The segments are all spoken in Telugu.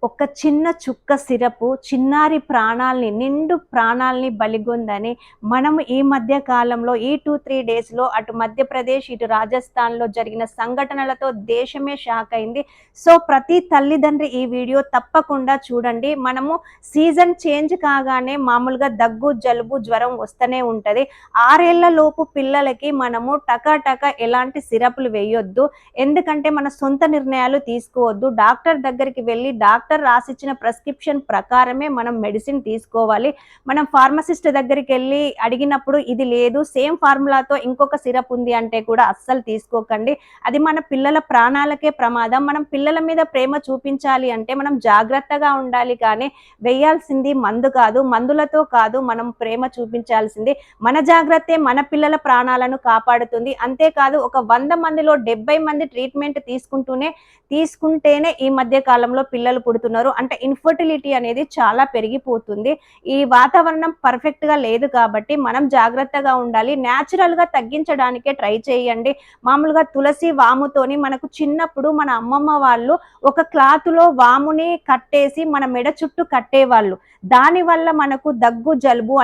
ఒక చిన్న చుక్క సిరపు చిన్నారి ప్రాణాల్ని నిండు ప్రాణాల్ని బలిగొందని మనం ఈ మధ్య కాలంలో ఈ 2-3 డేస్‌లో అటు మధ్యప్రదేశ్, ఇటు రాజస్థాన్‌లో జరిగిన సంఘటనలతో దేశమే షాక్ అయింది. సో, ప్రతి తల్లిదండ్రి ఈ వీడియో తప్పకుండా చూడండి. మనము సీజన్ చేంజ్ కాగానే మామూలుగా దగ్గు, జలుబు, జ్వరం వస్తూనే ఉంటది. 6 ఏళ్ల లోపు పిల్లలకి మనము టక ఎలాంటి సిరపులు వేయొద్దు. ఎందుకంటే మన సొంత నిర్ణయాలు తీసుకోవద్దు. డాక్టర్ దగ్గరికి వెళ్ళి డాక్టర్ రాసిచ్చిన ప్రిస్క్రిప్షన్ ప్రకారమే మనం మెడిసిన్ తీసుకోవాలి. మనం ఫార్మసిస్ట్ దగ్గరికి వెళ్ళి అడిగినప్పుడు ఇది లేదు, సేమ్ ఫార్ములాతో ఇంకొక సిరప్ ఉంది అంటే కూడా అస్సలు తీసుకోకండి. అది మన పిల్లల ప్రాణాలకే ప్రమాదం. మనం పిల్లల మీద ప్రేమ చూపించాలి అంటే మనం జాగ్రత్తగా ఉండాలి, కానీ వేయాల్సింది మందు కాదు, మందులతో కాదు మనం ప్రేమ చూపించాల్సింది. మన జాగ్రత్తే మన పిల్లల ప్రాణాలను కాపాడుతుంది. అంతేకాదు ఒక 100 మందిలో 70 మంది ట్రీట్మెంట్ తీసుకుంటేనే ఈ మధ్య కాలంలో పిల్లలు పుడుతున్నారు. అంటే ఇన్ఫర్టిలిటీ అనేది చాలా పెరిగిపోతుంది. ఈ వాతావరణం పర్ఫెక్ట్‌గా లేదు కాబట్టి మనం జాగ్రత్తగా ఉండాలి. న్యాచురల్‌గా తగ్గించడానికే ట్రై చేయండి. మామూలుగా తులసి, వాముతోని మనకు చిన్నప్పుడు మన అమ్మమ్మ వాళ్ళు ఒక క్లాతులో వాముని కట్టేసి మన మెడ చుట్టూ కట్టేవాళ్ళు. దానివల్ల మనకు దగ్గు, జలుబు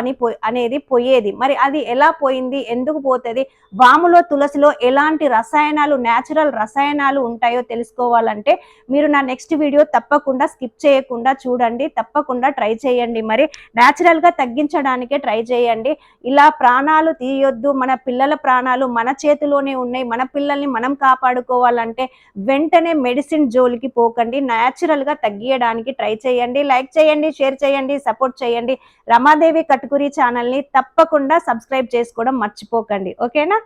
అనేది పోయేది. మరి అది ఎలా పోయింది? ఎందుకు పోతది? వాములో, తులసిలో ఎలాంటి రసాయనాలు, న్యాచురల్ రసాయనాలు ఉంటాయో తెలుసుకోవాలంటే మీరు నా నెక్స్ట్ వీడియో తప్పకుండా స్కిప్ చేయకుండా చూడండి. తప్పకుండా ట్రై చేయండి. మరి న్యాచురల్‌గా తగ్గించడానికే ట్రై చేయండి. ఇలా ప్రాణాలు తీయొద్దు, మన పిల్లల ప్రాణాలు మన చేతిలోనే ఉన్నాయి, మన పిల్లల్ని మనం కాపాడుకోవాలంటే వెంటనే మెడిసిన్ జోలికి పోకండి. న్యాచురల్‌గా తగ్గియడానికి ట్రై చేయండి. లైక్ చేయండి, షేర్ చేయండి, సపోర్ట్ చేయండి. రమాదేవి కటుకురి ఛానల్‌ని తప్పకుండా సబ్స్క్రైబ్ చేసుకోవడం మర్చిపోకండి. ఓకేనా?